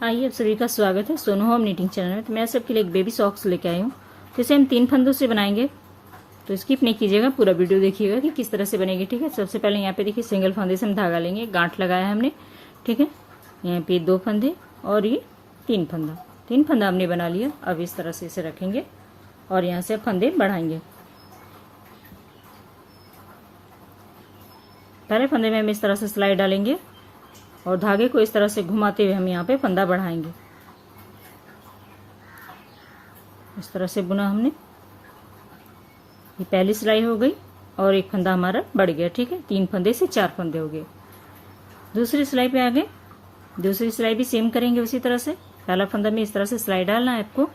आइए आप सभी का स्वागत है सोनू होम नीटिंग चैनल में। तो मैं सबके लिए एक बेबी सॉक्स लेके आई हूँ। तो इसे हम 3 फंदों से बनाएंगे, तो स्किप नहीं कीजिएगा, पूरा वीडियो देखिएगा कि किस तरह से बनेगी। ठीक है, सबसे पहले यहाँ पे देखिए सिंगल फंदे से हम धागा लेंगे, गांठ लगाया है हमने। ठीक है, यहाँ पे 2 फंदे और ये 3 फंदा, 3 फंदा हमने बना लिया। अब इस तरह से इसे रखेंगे और यहाँ से फंदे बढ़ाएंगे। पहले फंदे में हम इस तरह से सिलाई डालेंगे और धागे को इस तरह से घुमाते हुए हम यहाँ पे फंदा बढ़ाएंगे। इस तरह से बुना हमने, ये पहली सिलाई हो गई और एक फंदा हमारा बढ़ गया। ठीक है, 3 फंदे से 4 फंदे हो गए। दूसरी सिलाई पे आ गए, दूसरी सिलाई भी सेम करेंगे उसी तरह से। पहला फंदा में इस तरह से सिलाई डालना है आपको,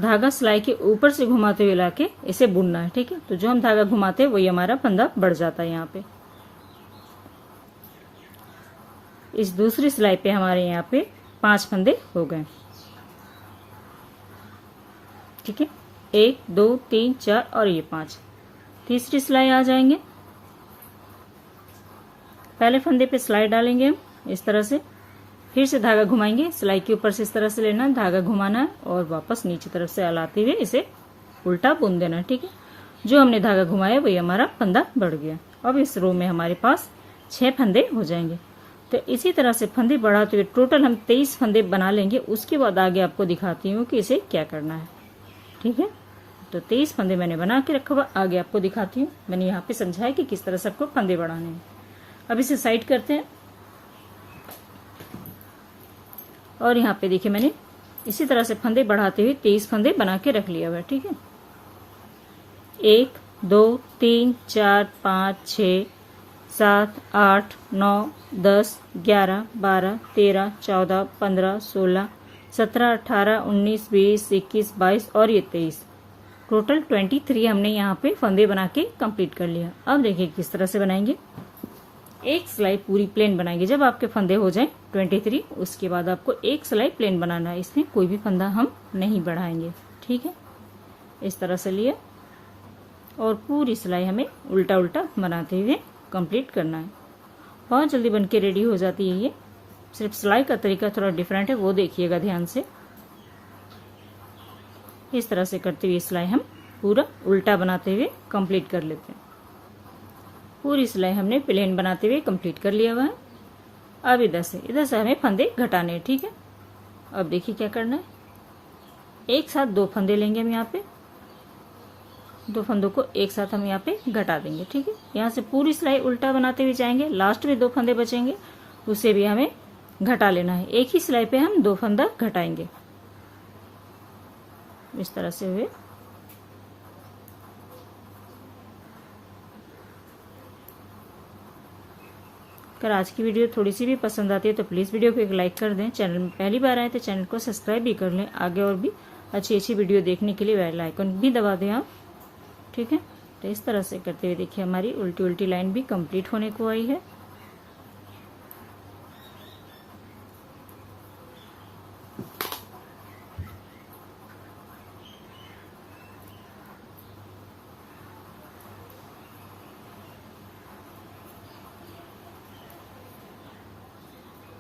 धागा सिलाई के ऊपर से घुमाते हुए लाके इसे बुनना है। ठीक है, तो जो हम धागा घुमाते हैं वही हमारा फंदा बढ़ जाता है। यहाँ पे इस दूसरी सिलाई पे हमारे यहाँ पे 5 फंदे हो गए। ठीक है, 1 2 3 4 और ये 5। तीसरी सिलाई आ जाएंगे, पहले फंदे पे सिलाई डालेंगे हम इस तरह से, फिर से धागा घुमाएंगे, सिलाई के ऊपर से इस तरह से लेना, धागा घुमाना है और वापस नीचे तरफ से हलाते हुए इसे उल्टा बुन देना। ठीक है, जो हमने धागा घुमाया वही हमारा फंदा बढ़ गया। अब इस रो में हमारे पास 6 फंदे हो जाएंगे। तो इसी तरह से फंदे बढ़ाते हुए टोटल हम 23 फंदे बना लेंगे। उसके बाद आगे आपको दिखाती हूँ कि इसे क्या करना है। ठीक है, तो 23 फंदे मैंने बना के रखा हुआ, आगे आपको दिखाती हूँ। मैंने यहाँ पे समझाया कि किस तरह से आपको फंदे बढ़ाने हैं। अब इसे साइड करते हैं और यहाँ पे देखिए मैंने इसी तरह से फंदे बढ़ाते हुए 23 फंदे बना के रख लिया हुआ है। ठीक है, 1 2 3 4 5 6 7 8 9 10 11 12 13 14 15 16 17 18 19 20 21 22 और ये 23, टोटल 23 हमने यहाँ पे फंदे बना के कंप्लीट कर लिया। अब देखिए किस तरह से बनाएंगे। एक सिलाई पूरी प्लेन बनाएंगे। जब आपके फंदे हो जाए 23, उसके बाद आपको एक सिलाई प्लेन बनाना है, इसमें कोई भी फंदा हम नहीं बढ़ाएंगे। ठीक है, इस तरह से लिया और पूरी सिलाई हमें उल्टा उल्टा बनाते हुए कंप्लीट करना है। बहुत जल्दी बनके रेडी हो जाती है ये, सिर्फ सिलाई का तरीका थोड़ा डिफरेंट है, वो देखिएगा ध्यान से। इस तरह से करते हुए सिलाई हम पूरा उल्टा बनाते हुए कंप्लीट कर लेते हैं। पूरी सिलाई हमने प्लेन बनाते हुए कंप्लीट कर लिया हुआ है। अब इधर से हमें फंदे घटाने हैं। ठीक है, अब देखिए क्या करना है। एक साथ 2 फंदे लेंगे हम यहाँ पे, 2 फंदों को एक साथ हम यहाँ पे घटा देंगे। ठीक है, यहाँ से पूरी सिलाई उल्टा बनाते हुए जाएंगे, लास्ट में 2 फंदे बचेंगे उसे भी हमें घटा लेना है। एक ही सिलाई पे हम 2 फंदा घटाएंगे इस तरह से हुए। अगर आज की वीडियो थोड़ी सी भी पसंद आती है तो प्लीज़ वीडियो को एक लाइक कर दें। चैनल में पहली बार आए तो चैनल को सब्सक्राइब भी कर लें। आगे और भी अच्छी अच्छी वीडियो देखने के लिए बेल आइकन भी दबा दें आप। ठीक है, तो इस तरह से करते हुए देखिए हमारी उल्टी उल्टी लाइन भी कंप्लीट होने को आई है।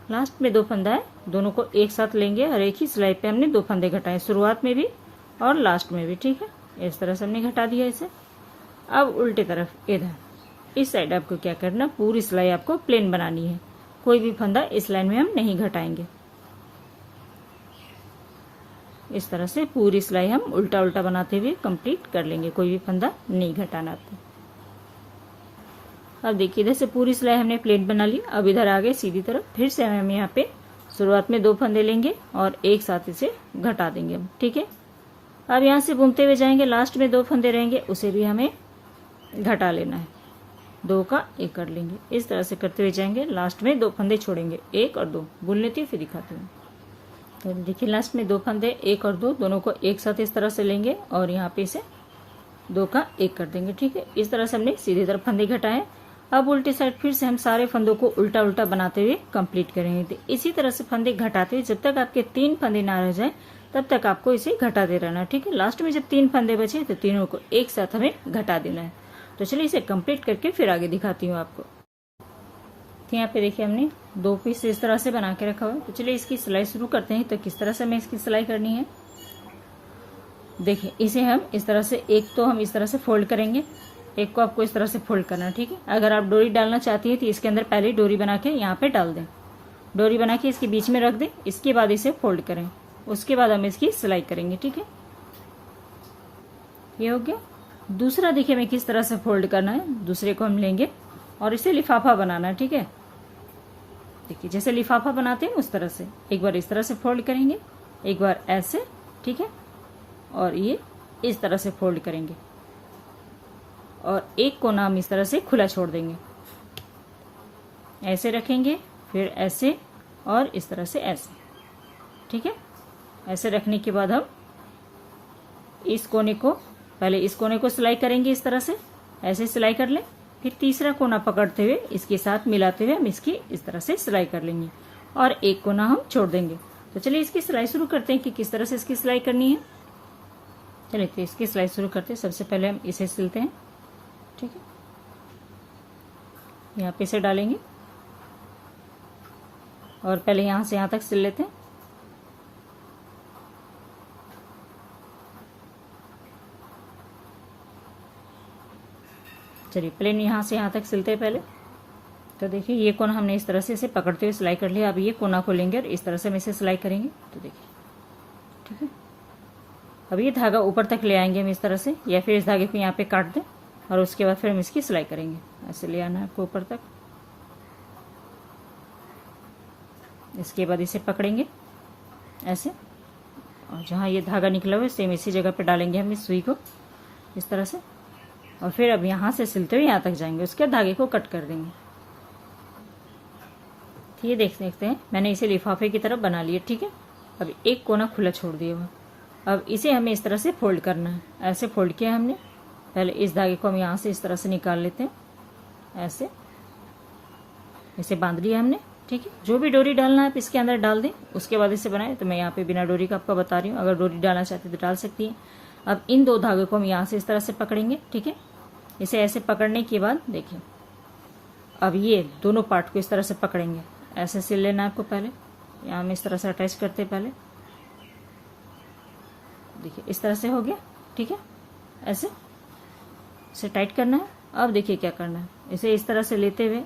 लास्ट में 2 फंदा है, दोनों को एक साथ लेंगे और एक ही सिलाई पे हमने 2 फंदे घटाए, शुरुआत में भी और लास्ट में भी। ठीक है, इस तरह से हमने घटा दिया इसे। अब उल्टे तरफ इधर इस साइड आपको क्या करना, पूरी सिलाई आपको प्लेन बनानी है, कोई भी फंदा इस लाइन में हम नहीं घटाएंगे। इस तरह से पूरी सिलाई हम उल्टा उल्टा बनाते हुए कंप्लीट कर लेंगे, कोई भी फंदा नहीं घटाना। अब देखिए इधर से पूरी सिलाई हमने प्लेन बना ली। अब इधर आ गए सीधी तरफ, फिर से हम यहाँ पे शुरुआत में 2 फंदे लेंगे और एक साथ इसे घटा देंगे हम। ठीक है, अब यहाँ से बुनते हुए जाएंगे, लास्ट में 2 फंदे रहेंगे उसे भी हमें घटा लेना है, 2 का 1 कर लेंगे। इस तरह से करते हुए जाएंगे, लास्ट में 2 फंदे छोड़ेंगे, 1 और 2 बुन लेती हूँ फिर दिखाती हूँ। तो देखिए लास्ट में 2 फंदे 1 और 2 दोनों को एक साथ इस तरह से लेंगे और यहाँ पे इसे 2 का 1 कर देंगे। ठीक है, इस तरह से हमने सीधी तरफ फंदे घटाए। अब उल्टी साइड फिर से हम सारे फंदों को उल्टा उल्टा बनाते हुए कंप्लीट करेंगे। तो इसी तरह से फंदे घटाते हुए जब तक आपके 3 फंदे ना रह जाए तब तक आपको इसे घटाते रहना। ठीक है, लास्ट में जब 3 फंदे बचे तो तीनों को एक साथ हमें घटा देना है। तो चलिए इसे कंप्लीट करके फिर आगे दिखाती हूँ आपको। तो यहाँ पे देखिए हमने 2 पीस इस तरह से बना के रखा हुआ है। तो चलिए इसकी सिलाई शुरू करते हैं। तो किस तरह से हमें इसकी सिलाई करनी है, देखिए इसे हम इस तरह से, एक तो हम इस तरह से फोल्ड करेंगे, एक को आपको इस तरह से फोल्ड करना है, ठीक है। अगर आप डोरी डालना चाहती है तो इसके अंदर पहले डोरी बना के यहाँ पे डाल दें, डोरी बना के इसके बीच में रख दें, इसके बाद इसे फोल्ड करें, उसके बाद हम इसकी सिलाई करेंगे, ठीक है। ये हो गया। दूसरा देखिए हमें किस तरह से फोल्ड करना है, दूसरे को हम लेंगे और इसे लिफाफा बनाना है, ठीक है। देखिए जैसे लिफाफा बनाते हैं उस तरह से, एक बार इस तरह से फोल्ड करेंगे, एक बार ऐसे, ठीक है, और ये इस तरह से फोल्ड करेंगे और एक कोना हम इस तरह से खुला छोड़ देंगे, ऐसे रखेंगे, फिर ऐसे और इस तरह से ऐसे, ठीक है। ऐसे रखने के बाद हम इस कोने को, पहले इस कोने को सिलाई करेंगे, इस तरह से ऐसे सिलाई कर लें, फिर तीसरा कोना पकड़ते हुए इसके साथ मिलाते हुए हम इसकी इस तरह से सिलाई कर लेंगे और एक कोना हम छोड़ देंगे। तो चलिए इसकी सिलाई शुरू करते हैं कि किस तरह से इसकी सिलाई करनी है। चलिए तो इसकी सिलाई शुरू करते हैं। सबसे पहले हम इसे सिलते हैं, ठीक है। यहाँ पे इसे डालेंगे और पहले यहाँ से यहाँ तक सिल लेते हैं। चलिए प्लेन यहाँ से यहाँ तक सिलते हैं पहले। तो देखिए ये कोना हमने इस तरह से इसे पकड़ते हुए सिलाई कर लिया। अब ये कोना को लेंगे और इस तरह से हम इसे सिलाई करेंगे। तो देखिए, ठीक है। अब ये धागा ऊपर तक ले आएंगे हम इस तरह से, या फिर इस धागे को यहाँ पे काट दें और उसके बाद फिर हम इसकी सिलाई करेंगे। ऐसे ले आना है आपको ऊपर तक। इसके बाद इसे पकड़ेंगे ऐसे, और जहाँ ये धागा निकला हुआ है सेम इसी जगह पे डालेंगे हम इस सुई को इस तरह से, और फिर अब यहाँ से सिलते हुए यहाँ तक जाएंगे, उसके बाद धागे को कट कर देंगे। ये देख सकते हैं मैंने इसे लिफाफे की तरफ बना लिया, ठीक है। अब एक कोना खुला छोड़ दिया हुआ। अब इसे हमें इस तरह से फोल्ड करना है। ऐसे फोल्ड किया हमने, पहले इस धागे को हम यहाँ से इस तरह से निकाल लेते हैं, ऐसे इसे बांध लिया हमने, ठीक है। जो भी डोरी डालना है आप इसके अंदर डाल दें, उसके बाद इसे बनाए। तो मैं यहाँ पे बिना डोरी का आपको बता रही हूँ, अगर डोरी डालना चाहती तो डाल सकती है। अब इन 2 धागे को हम यहाँ से इस तरह से पकड़ेंगे, ठीक है। इसे ऐसे पकड़ने के बाद देखिए अब ये दोनों पार्ट को इस तरह से पकड़ेंगे, ऐसे सिल लेना है आपको। पहले यहाँ हम इस तरह से अटैच करते हैं, पहले देखिए इस तरह से हो गया, ठीक है। ऐसे इसे टाइट करना है। अब देखिए क्या करना है, इसे इस तरह से लेते हुए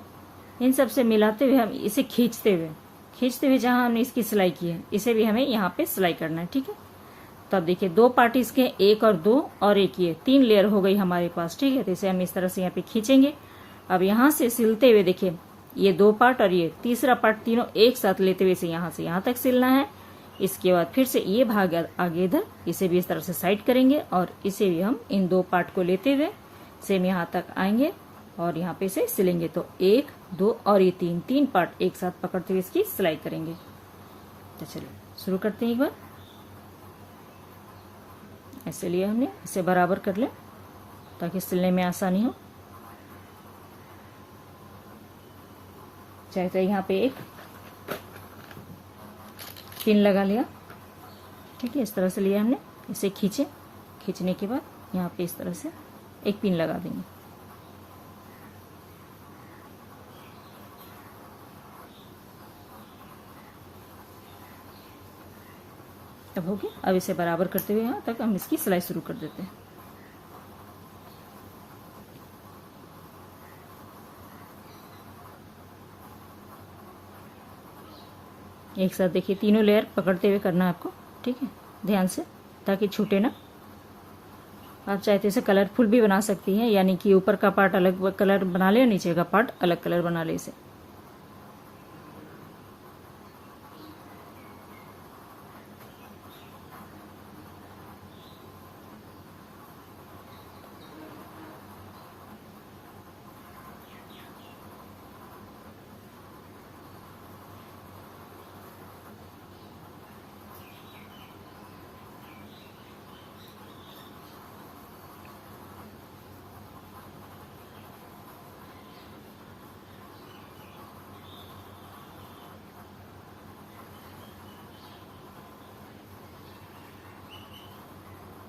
इन सब से मिलाते हुए हम इसे खींचते हुए जहां हमने इसकी सिलाई की है इसे भी हमें यहाँ पे सिलाई करना है, ठीक है। तो अब देखिए 2 पार्ट इसके, 1 और 2 और 1, ये 3 लेयर हो गई हमारे पास, ठीक है। तो इसे हम इस तरह से यहाँ पे खींचेंगे। अब यहाँ से सिलते हुए देखिए ये 2 पार्ट और ये तीसरा पार्ट, तीनों एक साथ लेते हुए इसे यहाँ से यहाँ तक सिलना है। इसके बाद फिर से ये भाग आगे इधर, इसे भी इस तरह से साइड करेंगे और इसे भी हम इन 2 पार्ट को लेते हुए सेम यहाँ तक आएंगे और यहाँ पे इसे सिलेंगे। तो 1, 2 और ये 3 पार्ट एक साथ पकड़ते हुए इसकी सिलाई करेंगे। तो चलिए शुरू करते हैं। एक बार ऐसे लिया हमने, इसे बराबर कर लें ताकि सिलने में आसानी हो। चाहे तो यहाँ पे एक पिन लगा लिया, ठीक है। इस तरह से लिया हमने, इसे खींचने के बाद यहाँ पे इस तरह से एक पिन लगा देंगे। अब हो गया। अब इसे बराबर करते हुए यहाँ तक हम इसकी सिलाई शुरू कर देते हैं। एक साथ देखिए तीनों लेयर पकड़ते हुए करना है आपको, ठीक है, ध्यान से, ताकि छूटे ना। आप चाहते इसे कलरफुल भी बना सकती हैं, यानी कि ऊपर का पार्ट अलग कलर बना ले और नीचे का पार्ट अलग कलर बना ले इसे।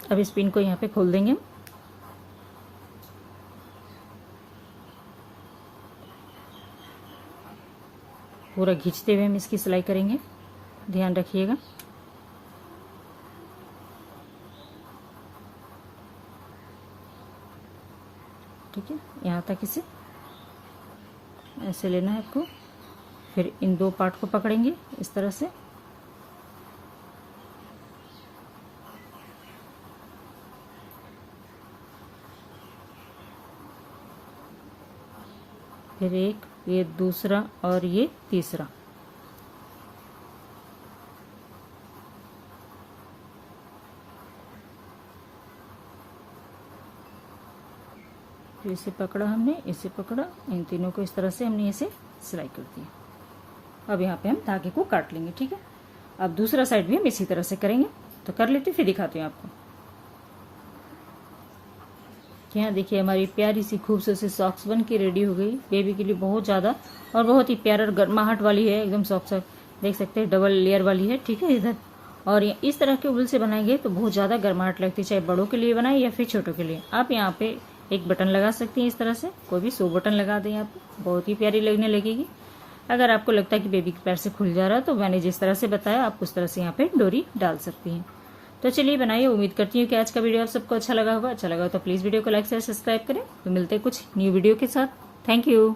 अब इस पिन को यहाँ पे खोल देंगे। पूरा खींचते हुए हम इसकी सिलाई करेंगे, ध्यान रखिएगा। ठीक है, यहाँ तक इसे ऐसे लेना है आपको। फिर इन दो पार्ट को पकड़ेंगे इस तरह से, फिर एक, ये दूसरा और ये तीसरा। तो इसे पकड़ा हमने, इसे पकड़ा, इन तीनों को इस तरह से हमने इसे सिलाई कर दिया। अब यहाँ पे हम धागे को काट लेंगे। ठीक है, अब दूसरा साइड भी हम इसी तरह से करेंगे। तो कर लेते फिर दिखाती हूँ आपको। यहाँ देखिए हमारी प्यारी सी खूबसूरत सी सॉक्स बन के रेडी हो गई। बेबी के लिए बहुत ज़्यादा और बहुत ही प्यारा और गर्माहट वाली है एकदम सॉक्स, देख सकते हैं डबल लेयर वाली है। ठीक है, इधर और इस तरह के उल से बनाएंगे तो बहुत ज़्यादा गर्माहट लगती है, चाहे बड़ों के लिए बनाए या फिर छोटों के लिए। आप यहाँ पे एक बटन लगा सकती हैं इस तरह से, कोई भी 100 बटन लगा दें आप, बहुत ही प्यारी लगने लगेगी। अगर आपको लगता है कि बेबी के पैर से खुल जा रहा है तो मैंने जिस तरह से बताया आप उस तरह से यहाँ पे डोरी डाल सकती हैं। तो चलिए बनाइए। उम्मीद करती हूँ कि आज का वीडियो आप सबको अच्छा लगा होगा। अच्छा लगा तो प्लीज़ वीडियो को लाइक शेयर सब्सक्राइब करें। तो मिलते हैं कुछ न्यू वीडियो के साथ। Thank you.